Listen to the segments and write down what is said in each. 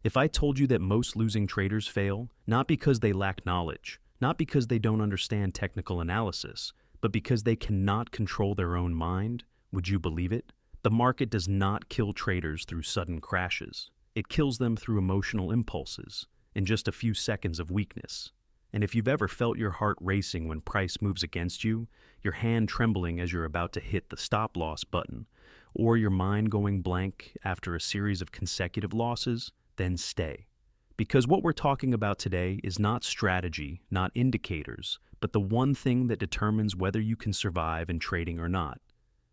If I told you that most losing traders fail, not because they lack knowledge, not because they don't understand technical analysis, but because they cannot control their own mind, would you believe it? The market does not kill traders through sudden crashes. It kills them through emotional impulses, in just a few seconds of weakness. And if you've ever felt your heart racing when price moves against you, your hand trembling as you're about to hit the stop loss button, or your mind going blank after a series of consecutive losses, then stay. Because what we're talking about today is not strategy, not indicators, but the one thing that determines whether you can survive in trading or not: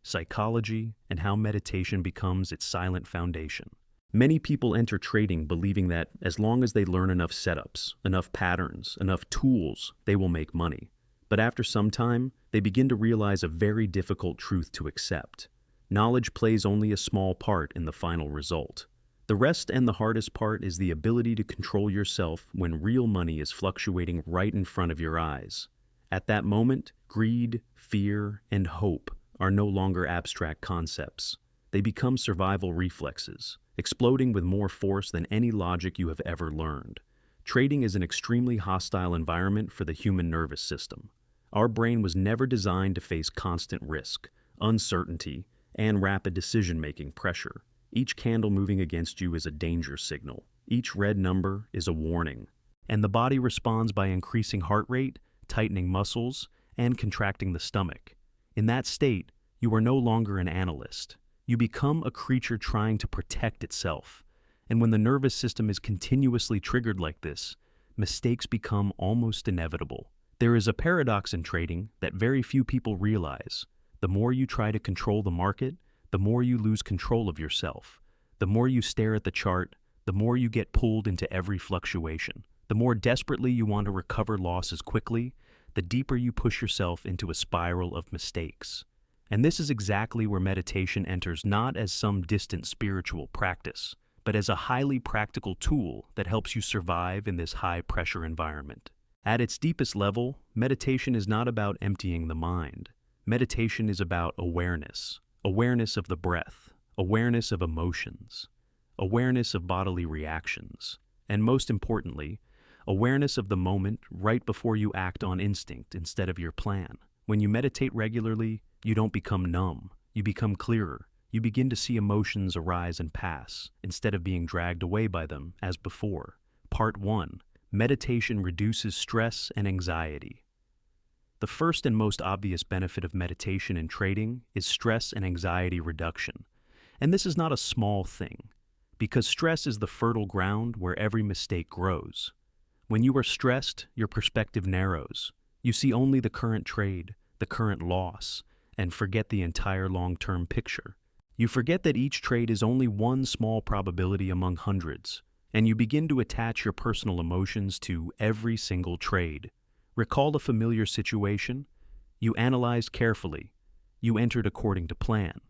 psychology and how meditation becomes its silent foundation. Many people enter trading believing that as long as they learn enough setups, enough patterns, enough tools, they will make money. But after some time, they begin to realize a very difficult truth to accept. Knowledge plays only a small part in the final result. The rest and the hardest part is the ability to control yourself when real money is fluctuating right in front of your eyes. At that moment, greed, fear, and hope are no longer abstract concepts. They become survival reflexes, exploding with more force than any logic you have ever learned. Trading is an extremely hostile environment for the human nervous system. Our brain was never designed to face constant risk, uncertainty, and rapid decision-making pressure. Each candle moving against you is a danger signal. Each red number is a warning. And the body responds by increasing heart rate, tightening muscles, and contracting the stomach. In that state, you are no longer an analyst. You become a creature trying to protect itself. And when the nervous system is continuously triggered like this, mistakes become almost inevitable. There is a paradox in trading that very few people realize. The more you try to control the market, the more you lose control of yourself. The more you stare at the chart, the more you get pulled into every fluctuation. The more desperately you want to recover losses quickly, the deeper you push yourself into a spiral of mistakes. And this is exactly where meditation enters, not as some distant spiritual practice, but as a highly practical tool that helps you survive in this high-pressure environment. At its deepest level, meditation is not about emptying the mind. Meditation is about awareness. Awareness of the breath, awareness of emotions, awareness of bodily reactions, and most importantly, awareness of the moment right before you act on instinct instead of your plan. When you meditate regularly, you don't become numb. You become clearer. You begin to see emotions arise and pass, instead of being dragged away by them as before. Part 1. Meditation reduces stress and anxiety. The first and most obvious benefit of meditation in trading is stress and anxiety reduction. And this is not a small thing, because stress is the fertile ground where every mistake grows. When you are stressed, your perspective narrows. You see only the current trade, the current loss, and forget the entire long-term picture. You forget that each trade is only one small probability among hundreds, and you begin to attach your personal emotions to every single trade. Recall a familiar situation. You analyzed carefully. You entered according to plan.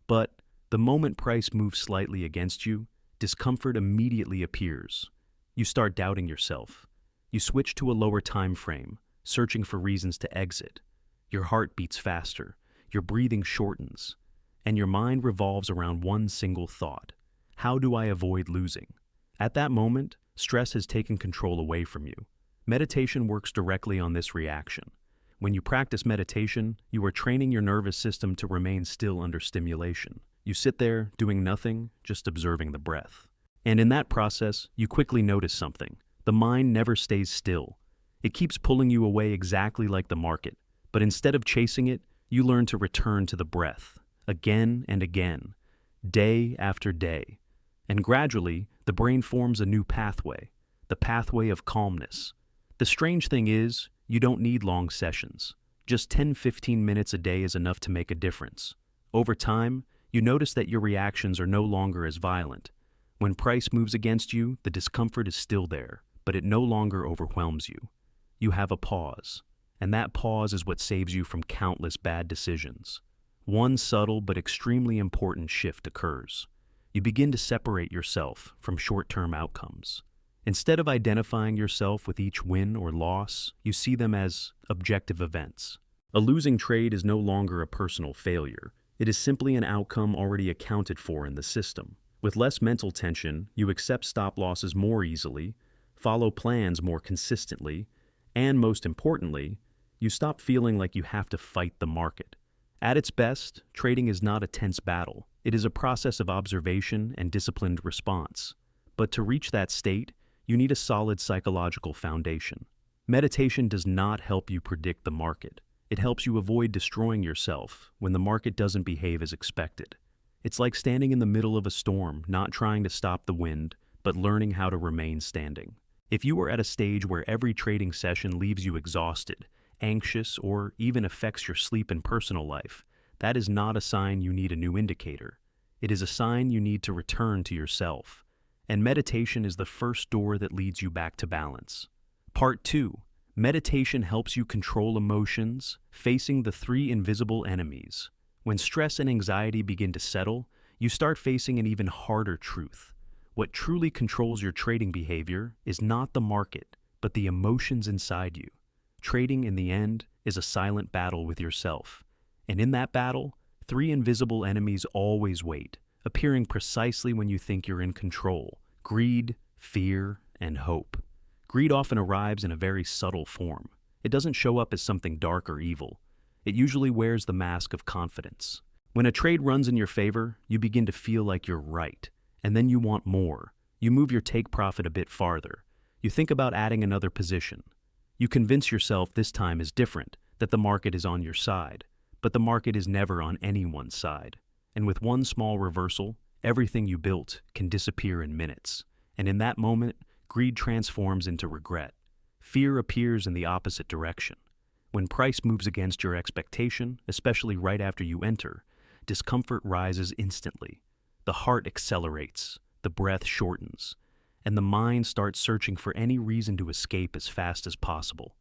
But the moment price moves slightly against you, discomfort immediately appears. You start doubting yourself. You switch to a lower time frame, searching for reasons to exit. Your heart beats faster. Your breathing shortens. And your mind revolves around one single thought: how do I avoid losing? At that moment, stress has taken control away from you. Meditation works directly on this reaction. When you practice meditation, you are training your nervous system to remain still under stimulation. You sit there, doing nothing, just observing the breath. And in that process, you quickly notice something. The mind never stays still. It keeps pulling you away exactly like the market. But instead of chasing it, you learn to return to the breath, again and again, day after day. And gradually, the brain forms a new pathway, the pathway of calmness. The strange thing is, you don't need long sessions. Just 10-15 minutes a day is enough to make a difference. Over time, you notice that your reactions are no longer as violent. When price moves against you, the discomfort is still there, but it no longer overwhelms you. You have a pause, and that pause is what saves you from countless bad decisions. One subtle but extremely important shift occurs. You begin to separate yourself from short-term outcomes. Instead of identifying yourself with each win or loss, you see them as objective events. A losing trade is no longer a personal failure. It is simply an outcome already accounted for in the system. With less mental tension, you accept stop losses more easily, follow plans more consistently, and most importantly, you stop feeling like you have to fight the market. At its best, trading is not a tense battle. It is a process of observation and disciplined response. But to reach that state, you need a solid psychological foundation. Meditation does not help you predict the market. It helps you avoid destroying yourself when the market doesn't behave as expected. It's like standing in the middle of a storm, not trying to stop the wind, but learning how to remain standing. If you are at a stage where every trading session leaves you exhausted, anxious, or even affects your sleep and personal life, that is not a sign you need a new indicator. It is a sign you need to return to yourself. And meditation is the first door that leads you back to balance. Part 2. Meditation helps you control emotions, facing the 3 invisible enemies. When stress and anxiety begin to settle, you start facing an even harder truth. What truly controls your trading behavior is not the market, but the emotions inside you. Trading, in the end, is a silent battle with yourself. And in that battle, 3 invisible enemies always wait, appearing precisely when you think you're in control: greed, fear, and hope. Greed often arrives in a very subtle form. It doesn't show up as something dark or evil. It usually wears the mask of confidence. When a trade runs in your favor, you begin to feel like you're right, and then you want more. You move your take profit a bit farther. You think about adding another position. You convince yourself this time is different, that the market is on your side. But the market is never on anyone's side. And with one small reversal, everything you built can disappear in minutes. And in that moment, greed transforms into regret. Fear appears in the opposite direction. When price moves against your expectation, especially right after you enter, discomfort rises instantly. The heart accelerates, the breath shortens, and the mind starts searching for any reason to escape as fast as possible.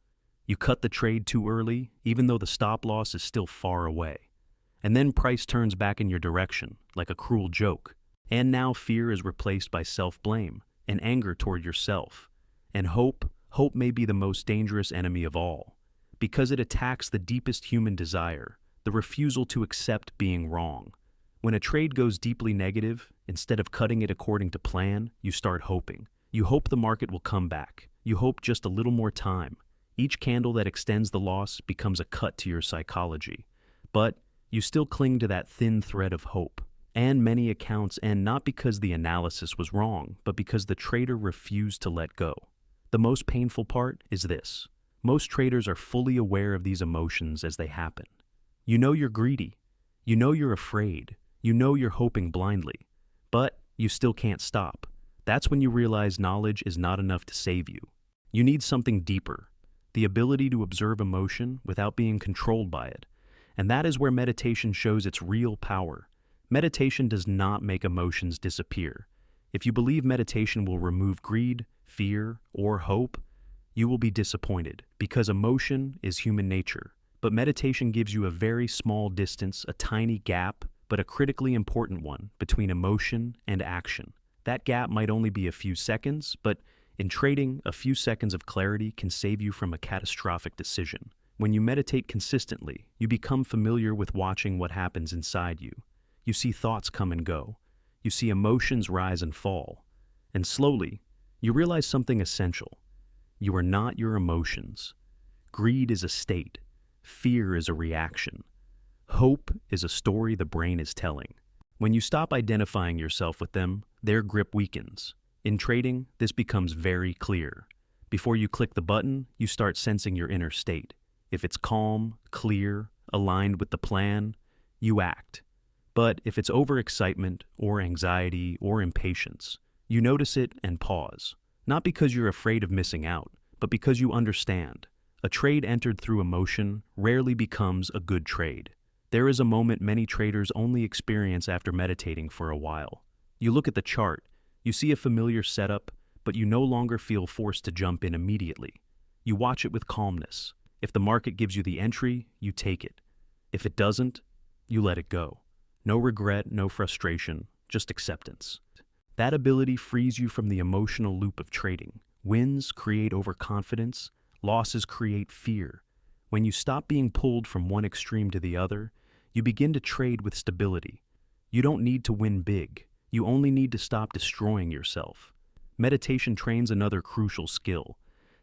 You cut the trade too early, even though the stop loss is still far away. And then price turns back in your direction, like a cruel joke. And now fear is replaced by self-blame and anger toward yourself. And hope may be the most dangerous enemy of all, because it attacks the deepest human desire, the refusal to accept being wrong. When a trade goes deeply negative, instead of cutting it according to plan, you start hoping. You hope the market will come back. You hope just a little more time. Each candle that extends the loss becomes a cut to your psychology. But you still cling to that thin thread of hope. And many accounts end not because the analysis was wrong, but because the trader refused to let go. The most painful part is this: most traders are fully aware of these emotions as they happen. You know you're greedy. You know you're afraid. You know you're hoping blindly. But you still can't stop. That's when you realize knowledge is not enough to save you. You need something deeper: the ability to observe emotion without being controlled by it. And that is where meditation shows its real power. Meditation does not make emotions disappear. If you believe meditation will remove greed, fear, or hope, you will be disappointed, because emotion is human nature. But meditation gives you a very small distance, a tiny gap, but a critically important one, between emotion and action. That gap might only be a few seconds, but in trading, a few seconds of clarity can save you from a catastrophic decision. When you meditate consistently, you become familiar with watching what happens inside you. You see thoughts come and go. You see emotions rise and fall. And slowly, you realize something essential. You are not your emotions. Greed is a state. Fear is a reaction. Hope is a story the brain is telling. When you stop identifying yourself with them, their grip weakens. In trading, this becomes very clear. Before you click the button, you start sensing your inner state. If it's calm, clear, aligned with the plan, you act. But if it's overexcitement or anxiety or impatience, you notice it and pause. Not because you're afraid of missing out, but because you understand. A trade entered through emotion rarely becomes a good trade. There is a moment many traders only experience after meditating for a while. You look at the chart, you see a familiar setup, but you no longer feel forced to jump in immediately. You watch it with calmness. If the market gives you the entry, you take it. If it doesn't, you let it go. No regret, no frustration, just acceptance. That ability frees you from the emotional loop of trading. Wins create overconfidence, losses create fear. When you stop being pulled from one extreme to the other, you begin to trade with stability. You don't need to win big. You only need to stop destroying yourself. Meditation trains another crucial skill: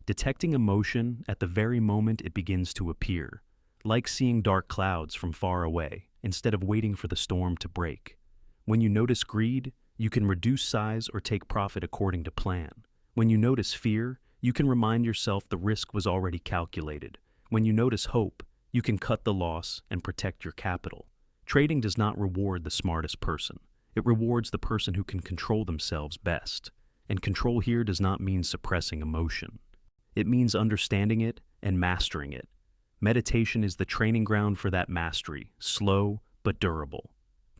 detecting emotion at the very moment it begins to appear, like seeing dark clouds from far away instead of waiting for the storm to break. When you notice greed, you can reduce size or take profit according to plan. When you notice fear, you can remind yourself the risk was already calculated. When you notice hope, you can cut the loss and protect your capital. Trading does not reward the smartest person. It rewards the person who can control themselves best. And control here does not mean suppressing emotion. It means understanding it and mastering it. Meditation is the training ground for that mastery, slow but durable.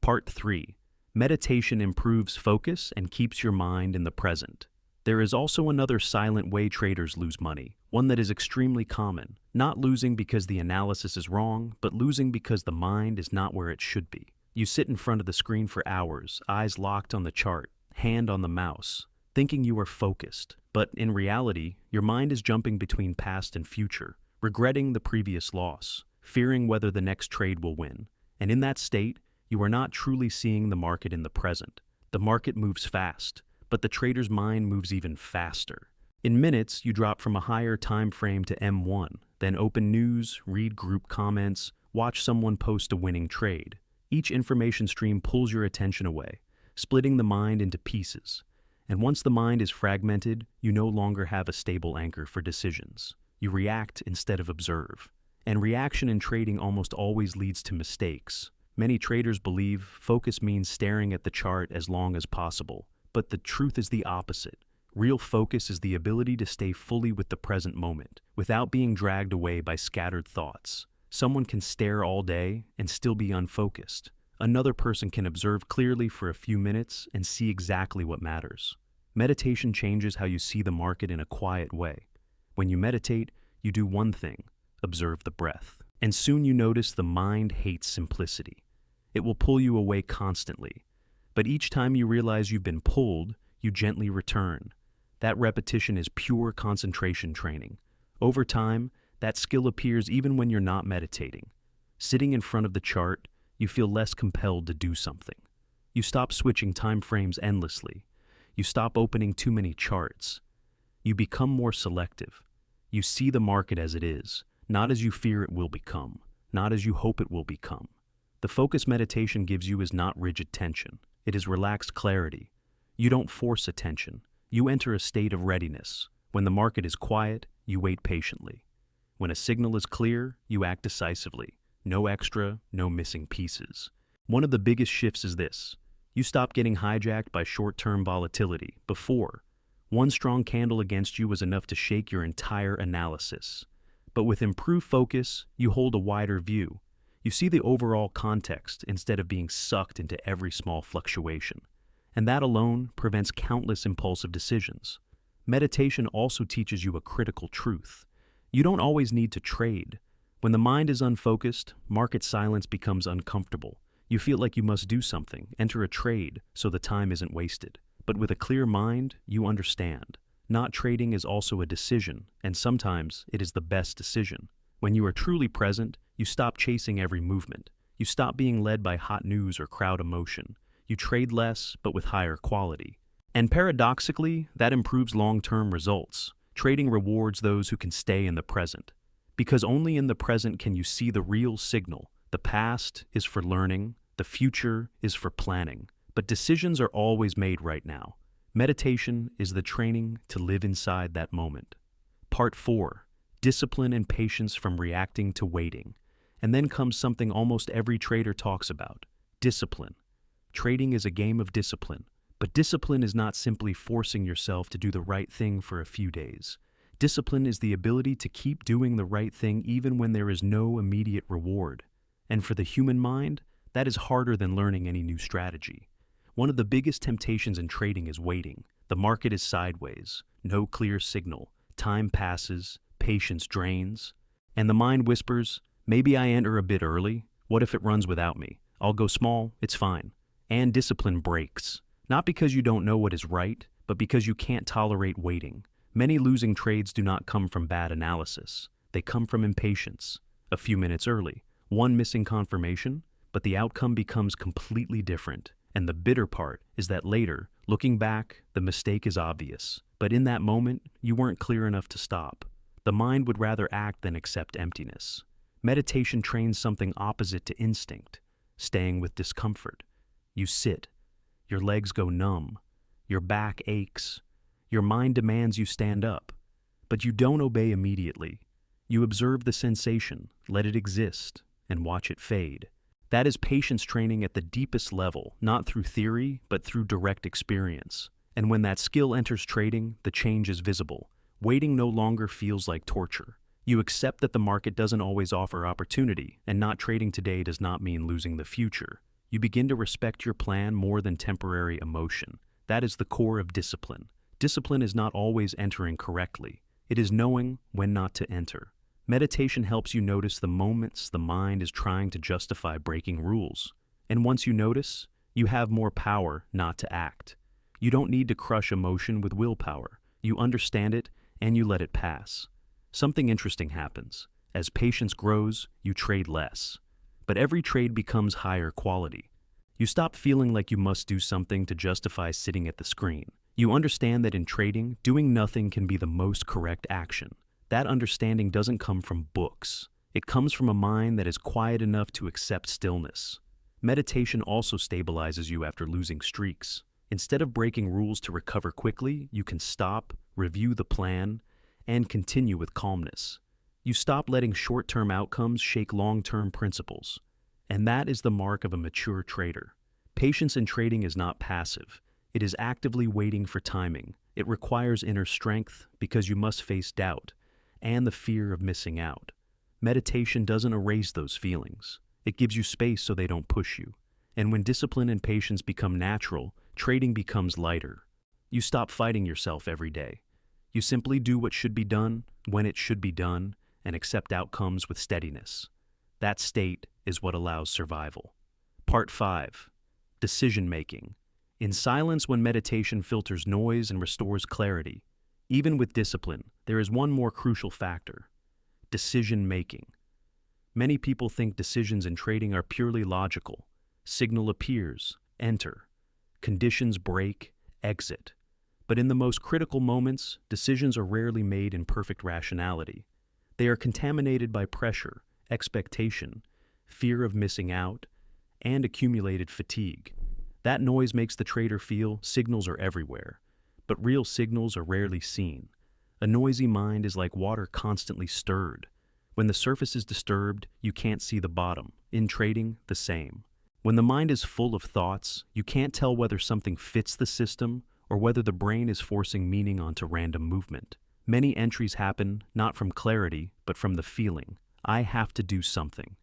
Part 3. Meditation improves focus and keeps your mind in the present. There is also another silent way traders lose money, one that is extremely common, not losing because the analysis is wrong, but losing because the mind is not where it should be. You sit in front of the screen for hours, eyes locked on the chart, hand on the mouse, thinking you are focused, but in reality, your mind is jumping between past and future, regretting the previous loss, fearing whether the next trade will win. And in that state, you are not truly seeing the market in the present. The market moves fast, but the trader's mind moves even faster. In minutes, you drop from a higher time frame to M1, then open news, read group comments, watch someone post a winning trade. Each information stream pulls your attention away, splitting the mind into pieces. And once the mind is fragmented, you no longer have a stable anchor for decisions. You react instead of observe. And reaction in trading almost always leads to mistakes. Many traders believe focus means staring at the chart as long as possible. But the truth is the opposite. Real focus is the ability to stay fully with the present moment, without being dragged away by scattered thoughts. Someone can stare all day and still be unfocused. Another person can observe clearly for a few minutes and see exactly what matters. Meditation changes how you see the market in a quiet way. When you meditate, you do one thing: observe the breath. And soon you notice the mind hates simplicity. It will pull you away constantly. But each time you realize you've been pulled, you gently return. That repetition is pure concentration training. Over time, that skill appears even when you're not meditating. Sitting in front of the chart, you feel less compelled to do something. You stop switching time frames endlessly. You stop opening too many charts. You become more selective. You see the market as it is, not as you fear it will become, not as you hope it will become. The focus meditation gives you is not rigid tension. It is relaxed clarity. You don't force attention. You enter a state of readiness. When the market is quiet, you wait patiently. When a signal is clear, you act decisively. No extra, no missing pieces. One of the biggest shifts is this: you stop getting hijacked by short-term volatility. Before, one strong candle against you was enough to shake your entire analysis. But with improved focus, you hold a wider view. You see the overall context instead of being sucked into every small fluctuation. And that alone prevents countless impulsive decisions. Meditation also teaches you a critical truth. You don't always need to trade. When the mind is unfocused, market silence becomes uncomfortable. You feel like you must do something, enter a trade, so the time isn't wasted. But with a clear mind, you understand. Not trading is also a decision, and sometimes it is the best decision. When you are truly present, you stop chasing every movement. You stop being led by hot news or crowd emotion. You trade less, but with higher quality. And paradoxically, that improves long-term results. Trading rewards those who can stay in the present. Because only in the present can you see the real signal. The past is for learning, the future is for planning. But decisions are always made right now. Meditation is the training to live inside that moment. Part 4. Discipline and patience from reacting to waiting. And then comes something almost every trader talks about: discipline. Trading is a game of discipline, but discipline is not simply forcing yourself to do the right thing for a few days. Discipline is the ability to keep doing the right thing even when there is no immediate reward. And for the human mind, that is harder than learning any new strategy. One of the biggest temptations in trading is waiting. The market is sideways, no clear signal, time passes, patience drains, and the mind whispers, maybe I enter a bit early. What if it runs without me? I'll go small, it's fine. And discipline breaks. Not because you don't know what is right, but because you can't tolerate waiting. Many losing trades do not come from bad analysis. They come from impatience. A few minutes early, one missing confirmation, but the outcome becomes completely different. And the bitter part is that later, looking back, the mistake is obvious. But in that moment, you weren't clear enough to stop. The mind would rather act than accept emptiness. Meditation trains something opposite to instinct, staying with discomfort. You sit. Your legs go numb. Your back aches. Your mind demands you stand up. But you don't obey immediately. You observe the sensation, let it exist, and watch it fade. That is patience training at the deepest level, not through theory, but through direct experience. And when that skill enters trading, the change is visible. Waiting no longer feels like torture. You accept that the market doesn't always offer opportunity, and not trading today does not mean losing the future. You begin to respect your plan more than temporary emotion. That is the core of discipline. Discipline is not always entering correctly. It is knowing when not to enter. Meditation helps you notice the moments the mind is trying to justify breaking rules. And once you notice, you have more power not to act. You don't need to crush emotion with willpower. You understand it, and you let it pass. Something interesting happens. As patience grows, you trade less. But every trade becomes higher quality. You stop feeling like you must do something to justify sitting at the screen. You understand that in trading, doing nothing can be the most correct action. That understanding doesn't come from books. It comes from a mind that is quiet enough to accept stillness. Meditation also stabilizes you after losing streaks. Instead of breaking rules to recover quickly, you can stop, review the plan, and continue with calmness. You stop letting short-term outcomes shake long-term principles. And that is the mark of a mature trader. Patience in trading is not passive. It is actively waiting for timing. It requires inner strength because you must face doubt and the fear of missing out. Meditation doesn't erase those feelings. It gives you space so they don't push you. And when discipline and patience become natural, trading becomes lighter. You stop fighting yourself every day. You simply do what should be done, when it should be done, and accept outcomes with steadiness. That state is what allows survival. Part 5. Decision-making. In silence, when meditation filters noise and restores clarity, even with discipline, there is one more crucial factor: decision-making. Many people think decisions in trading are purely logical. Signal appears, enter. Conditions break, exit. But in the most critical moments, decisions are rarely made in perfect rationality. They are contaminated by pressure, expectation, fear of missing out, and accumulated fatigue. That noise makes the trader feel signals are everywhere, but real signals are rarely seen. A noisy mind is like water constantly stirred. When the surface is disturbed, you can't see the bottom. In trading, the same. When the mind is full of thoughts, you can't tell whether something fits the system or whether the brain is forcing meaning onto random movement. Many entries happen not from clarity, but from the feeling, I have to do something.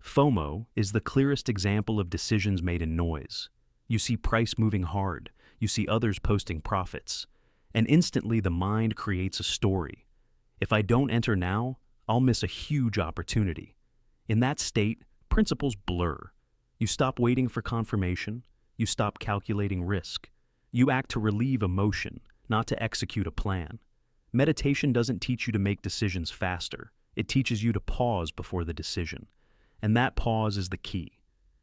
FOMO is the clearest example of decisions made in noise. You see price moving hard, you see others posting profits, and instantly the mind creates a story. If I don't enter now, I'll miss a huge opportunity. In that state, principles blur. You stop waiting for confirmation, you stop calculating risk. You act to relieve emotion, not to execute a plan. Meditation doesn't teach you to make decisions faster. It teaches you to pause before the decision. And that pause is the key.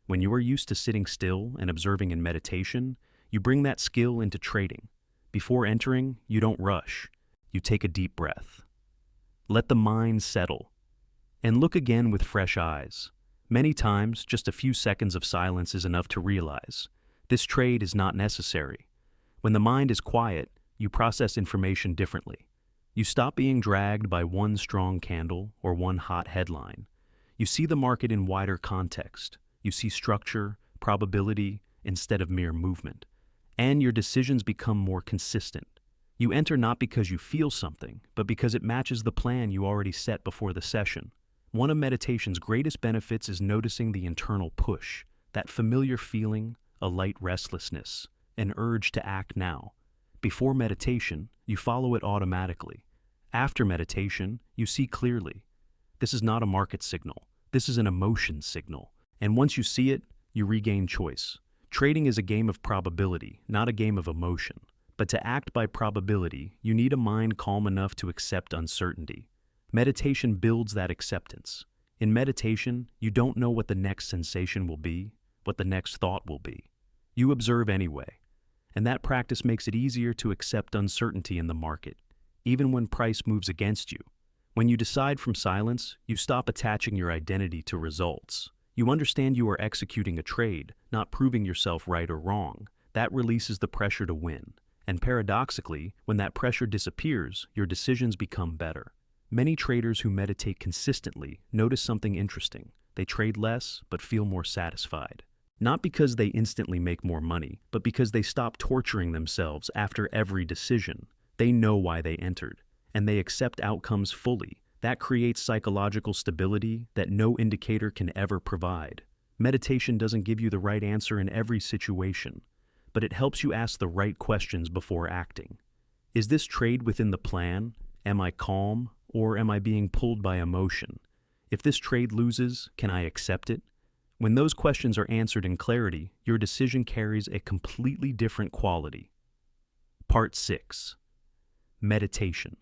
When you are used to sitting still and observing in meditation, you bring that skill into trading. Before entering, you don't rush. You take a deep breath. Let the mind settle. And look again with fresh eyes. Many times, just a few seconds of silence is enough to realize this trade is not necessary. When the mind is quiet, you process information differently. You stop being dragged by one strong candle or one hot headline. You see the market in wider context. You see structure, probability, instead of mere movement. And your decisions become more consistent. You enter not because you feel something, but because it matches the plan you already set before the session. One of meditation's greatest benefits is noticing the internal push, that familiar feeling, a light restlessness, an urge to act now. Before meditation, you follow it automatically. After meditation, you see clearly. This is not a market signal. This is an emotion signal. And once you see it, you regain choice. Trading is a game of probability, not a game of emotion. But to act by probability, you need a mind calm enough to accept uncertainty. Meditation builds that acceptance. In meditation, you don't know what the next sensation will be, what the next thought will be. You observe anyway, and that practice makes it easier to accept uncertainty in the market, even when price moves against you. When you decide from silence, you stop attaching your identity to results. You understand you are executing a trade, not proving yourself right or wrong. That releases the pressure to win. And paradoxically, when that pressure disappears, your decisions become better. Many traders who meditate consistently notice something interesting. They trade less, but feel more satisfied. Not because they instantly make more money, but because they stop torturing themselves after every decision. They know why they entered, and they accept outcomes fully. That creates psychological stability that no indicator can ever provide. Meditation doesn't give you the right answer in every situation, but it helps you ask the right questions before acting. Is this trade within the plan? Am I calm, or am I being pulled by emotion? If this trade loses, can I accept it? When those questions are answered in clarity, your decision carries a completely different quality. Part 6. Meditation.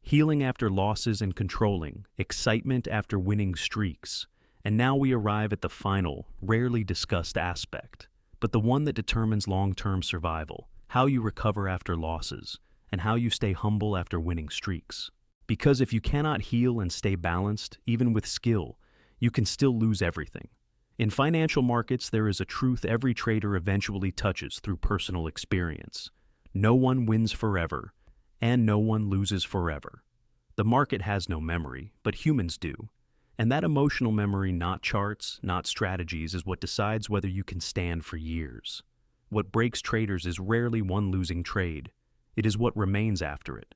Healing after losses and controlling, excitement after winning streaks. And now we arrive at the final, rarely discussed aspect, but the one that determines long-term survival, how you recover after losses, and how you stay humble after winning streaks. Because if you cannot heal and stay balanced, even with skill, you can still lose everything. In financial markets, there is a truth every trader eventually touches through personal experience. No one wins forever, and no one loses forever. The market has no memory, but humans do. And that emotional memory, not charts, not strategies, is what decides whether you can stand for years. What breaks traders is rarely one losing trade. It is what remains after it.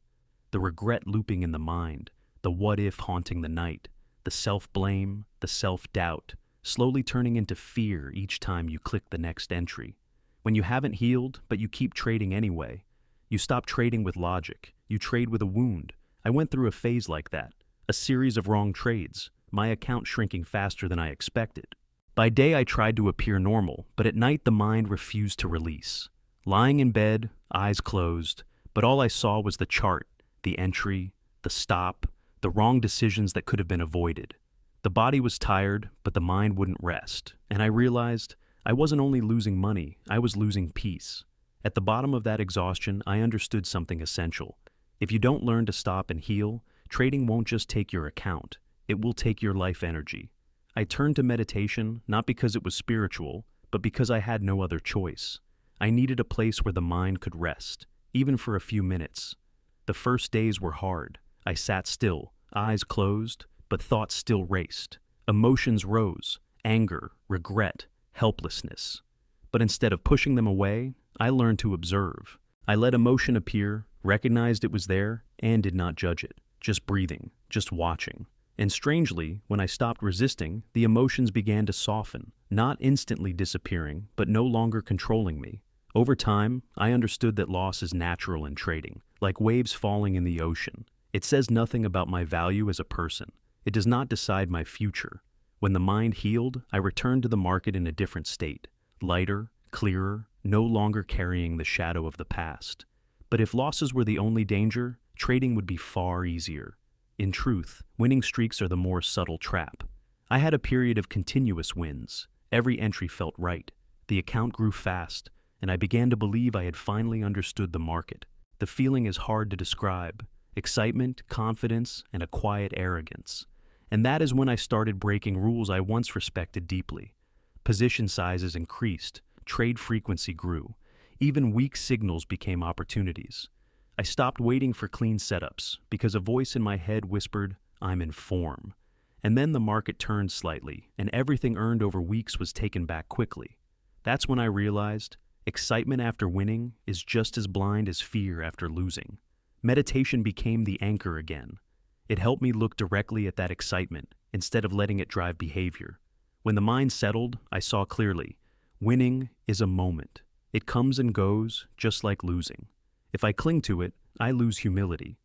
The regret looping in the mind, the what-if haunting the night, the self-blame, the self-doubt, slowly turning into fear each time you click the next entry. When you haven't healed, but you keep trading anyway, you stop trading with logic. You trade with a wound. I went through a phase like that, a series of wrong trades, my account shrinking faster than I expected. By day, I tried to appear normal, but at night the mind refused to release. Lying in bed, eyes closed, but all I saw was the chart, the entry, the stop, the wrong decisions that could have been avoided. The body was tired, but the mind wouldn't rest, and I realized I wasn't only losing money, I was losing peace. At the bottom of that exhaustion, I understood something essential. If you don't learn to stop and heal, trading won't just take your account, it will take your life energy. I turned to meditation not because it was spiritual, but because I had no other choice. I needed a place where the mind could rest, even for a few minutes. The first days were hard. I sat still, eyes closed, but thoughts still raced. Emotions rose, anger, regret, helplessness. But instead of pushing them away, I learned to observe. I let emotion appear, recognized it was there, and did not judge it. Just breathing, just watching. And strangely, when I stopped resisting, the emotions began to soften, not instantly disappearing, but no longer controlling me. Over time, I understood that loss is natural in trading, like waves falling in the ocean. It says nothing about my value as a person. It does not decide my future. When the mind healed, I returned to the market in a different state, lighter, clearer, no longer carrying the shadow of the past. But if losses were the only danger, trading would be far easier. In truth, winning streaks are the more subtle trap. I had a period of continuous wins. Every entry felt right. The account grew fast, and I began to believe I had finally understood the market. The feeling is hard to describe. Excitement, confidence, and a quiet arrogance. And that is when I started breaking rules I once respected deeply. Position sizes increased. Trade frequency grew. Even weak signals became opportunities. I stopped waiting for clean setups because a voice in my head whispered, "I'm in form." And then the market turned slightly, and everything earned over weeks was taken back quickly. That's when I realized excitement after winning is just as blind as fear after losing. Meditation became the anchor again. It helped me look directly at that excitement instead of letting it drive behavior. When the mind settled, I saw clearly. Winning is a moment. It comes and goes, just like losing. If I cling to it, I lose humility.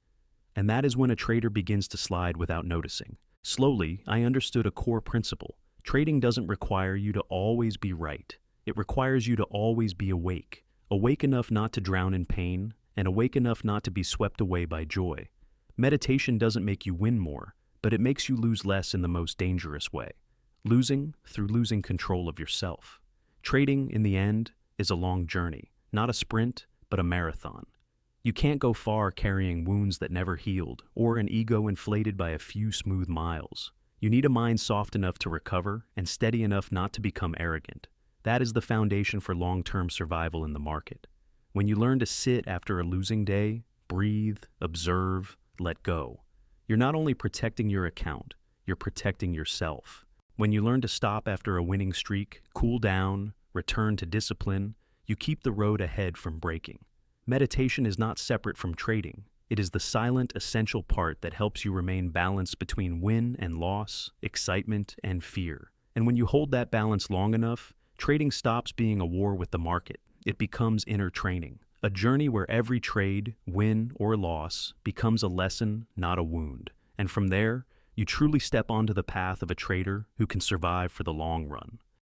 And that is when a trader begins to slide without noticing. Slowly, I understood a core principle. Trading doesn't require you to always be right. It requires you to always be awake. Awake enough not to drown in pain, and awake enough not to be swept away by joy. Meditation doesn't make you win more, but it makes you lose less in the most dangerous way. Losing through losing control of yourself. Trading, in the end, is a long journey, not a sprint, but a marathon. You can't go far carrying wounds that never healed, or an ego inflated by a few smooth miles. You need a mind soft enough to recover and steady enough not to become arrogant. That is the foundation for long-term survival in the market. When you learn to sit after a losing day, breathe, observe, let go, you're not only protecting your account, you're protecting yourself. When you learn to stop after a winning streak, cool down, return to discipline, you keep the road ahead from breaking. Meditation is not separate from trading. It is the silent, essential part that helps you remain balanced between win and loss, excitement and fear. And when you hold that balance long enough, trading stops being a war with the market. It becomes inner training, a journey where every trade, win or loss, becomes a lesson, not a wound. And from there, you truly step onto the path of a trader who can survive for the long run.